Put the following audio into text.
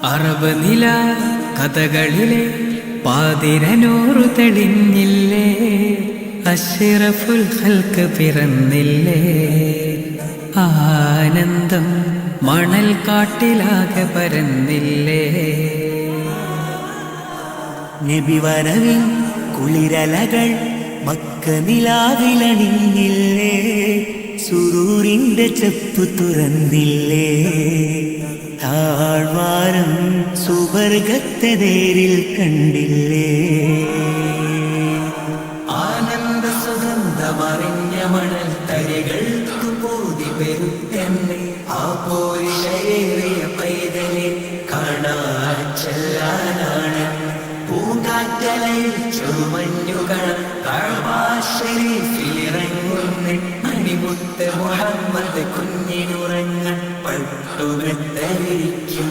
Arab നില കഥകളിലെ പാതിരനൂറു തെളിഞ്ഞില്ലേ, അഷ്റഫുൽ ഖൽക്ക് പിറന്നില്ലേ. ആനന്ദം മണൽ കാട്ടിലാകെ പരന്നില്ലേ. നബി വരവിൻ കുളിരലകൾ മക്ക നിലാവിലണിഞ്ഞില്ലേ, സുറൂറിന്റെ ചെപ്പ് തുറന്നില്ലേ. താഴ്വാരം സുവർഗത്തെ നേരിൽ കണ്ടില്ലേ. ആനന്ദ സുഗന്ധമറിഞ്ഞ മണൽ തരികൾക്കു പോതി പെരുത്തന്നെ, ആ പോരിലേറിയ പൈതലെ കാണാൻ ചെല്ലാനാണ്. പൂങ്കാറ്റലയിൽ ചുമഞ്ഞുകൾ ഷരീഫിലിറങ്ങുന്നു. മണിമുത്ത് മുഹമ്മദ് കുഞ്ഞിനുറങ്ങ പട്ടുമെത്തരിക്കും.